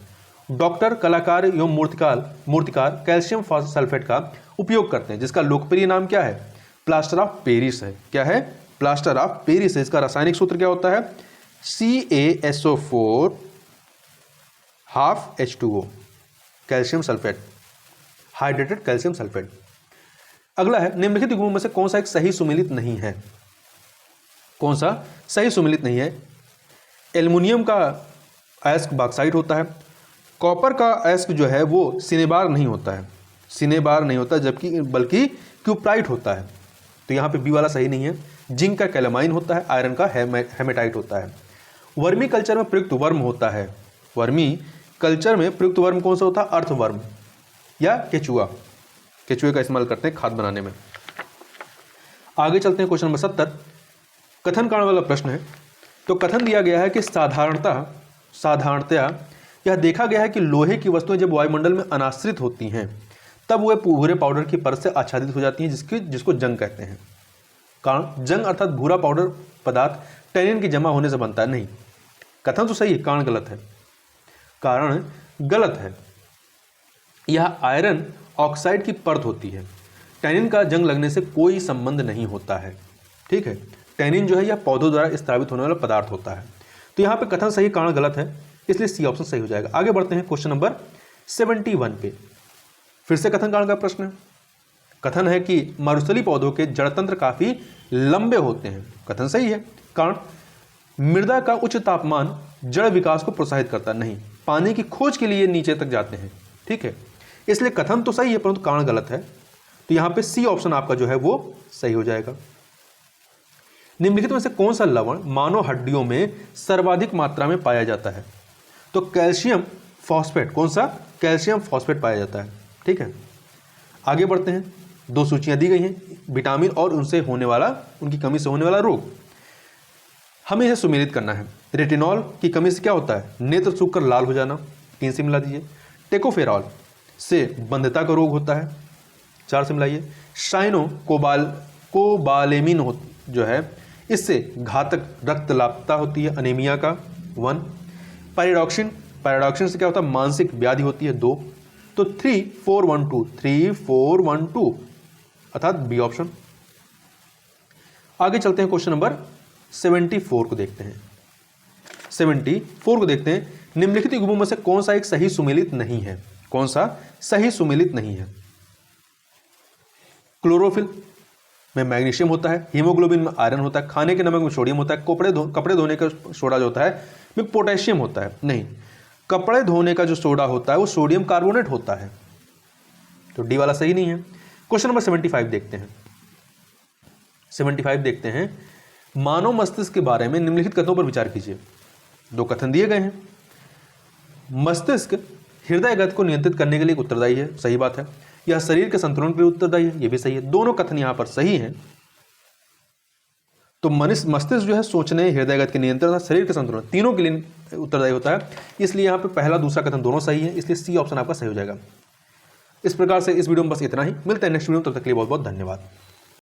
डॉक्टर, कलाकार एवं मूर्तिकार कैल्शियम सल्फेट का उपयोग करते हैं, जिसका लोकप्रिय नाम क्या है? प्लास्टर ऑफ पेरिस है। क्या है? प्लास्टर ऑफ पेरिस है। इसका रासायनिक सूत्र क्या होता है? CaSO4 half H2O, calcium sulphate, hydrated calcium sulphate. अगला है, निम्नलिखित युग्मों में से कौन सा एक सही सुमेलित नहीं है? कौन सा सही सुमेलित नहीं है? एल्युमिनियम का अयस्क बॉक्साइट होता है। कॉपर का अयस्क जो है वो सिनेबार नहीं होता है, जबकि बल्कि क्यूप्राइट होता है, तो यहाँ पे बी वाला सही नहीं है। जिंक का कैलामाइन होता है, आयरन का हेमेटाइट होता है। वर्मी कल्चर में प्रयुक्त वर्म होता है, वर्मी कल्चर में प्रयुक्त वर्म कौन सा होता है? अर्थवर्म या केचुआ, केचुए का इस्तेमाल करते हैं खाद बनाने में। आगे चलते हैं, क्वेश्चन नंबर 70 कथन कारण वाला प्रश्न है। तो कथन दिया गया है कि साधारणतया यह देखा गया है कि लोहे की वस्तुएं जब वायुमंडल में अनाश्रित होती हैं तब वे भूरे पाउडर की परत से आच्छादित हो जाती हैं, जिसको जंग कहते हैं। कारण, जंग अर्थात भूरा पाउडर पदार्थ टैनिन की जमा होने से बनता है, नहीं, कथन तो सही है, कारण गलत है, कारण गलत है। यह आयरन ऑक्साइड की परत होती है, टैनिन का जंग लगने से कोई संबंध नहीं होता है, ठीक है। टैनिन जो है यह पौधों द्वारा स्त्रावित होने वाला पदार्थ होता है। तो यहाँ पे कथन सही, कारण गलत है, इसलिए सी ऑप्शन सही हो जाएगा। आगे बढ़ते हैं, क्वेश्चन नंबर 71 पे। फिर से कथन कारण का प्रश्न है। कथन है कि मरुस्थलीय पौधों के जड़तंत्र काफी लंबे होते हैं, कथन सही है। कारण, मृदा का उच्च तापमान जड़ विकास को प्रोत्साहित करता नहीं, पानी की खोज के लिए नीचे तक जाते हैं, ठीक है। इसलिए कथन तो सही है परंतु कारण गलत है, तो यहां पे सी ऑप्शन आपका जो है वो सही हो जाएगा। निम्नलिखित में से कौन सा लवण मानव हड्डियों में सर्वाधिक मात्रा में पाया जाता है? तो कैल्शियम फॉस्फेट, कौन सा? कैल्शियम फॉस्फेट पाया जाता है। ठीक है, आगे बढ़ते हैं। 2 सूचियां दी गई हैं, विटामिन और उनसे होने वाला, उनकी कमी से होने वाला रोग। हमें इसे सुमेलित करना है। रेटिनॉल की कमी से क्या होता है? नेत्र सूख कर लाल हो जाना, 3 से मिला दीजिए। टेकोफेरॉल से बंधता का रोग होता है, 4 से मिलाइए। साइनो कोबालेमिन जो है, इससे घातक रक्तलापता होती है, अनीमिया का, 1। पैराडॉक्सिन से क्या होता है? मानसिक व्याधि होती है, 2। तो 3412 अर्थात बी ऑप्शन। आगे चलते हैं, क्वेश्चन नंबर 74 को देखते हैं। 74 को देखते हैं। निम्नलिखित युग्मों में से कौन सा एक सही सुमेलित नहीं है? कौन सा सही सुमेलित नहीं है? क्लोरोफिल में मैग्नीशियम होता है, हीमोग्लोबिन में आयरन होता है, खाने के नमक में सोडियम होता है, कपड़े धोने का सोडा जो होता है में पोटेशियम होता है। नहीं, कपड़े धोने का जो सोडा होता है वो सोडियम कार्बोनेट होता है, तो डी वाला सही नहीं है। क्वेश्चन नंबर 75 देखते हैं। 75 देखते हैं। मानव मस्तिष्क के बारे में निम्नलिखित कथनों पर विचार कीजिए। 2 कथन दिए गए हैं। मस्तिष्क हृदय गति को नियंत्रित करने के लिए उत्तरदायी है, सही बात है। यह शरीर के संतुलन के लिए उत्तरदायी है, यह भी सही है। दोनों कथन यहां पर सही हैं। तो मस्तिष्क जो है सोचने, हृदय गति के नियंत्रण, शरीर के संतुलन, तीनों के लिए उत्तरदायी होता है। इसलिए यहाँ पे पहला दूसरा कथन दोनों सही है, इसलिए सी ऑप्शन आपका सही हो जाएगा। इस प्रकार से इस वीडियो में बस इतना ही। मिलते हैं नेक्स्ट वीडियो में, तब तक के लिए बहुत बहुत धन्यवाद।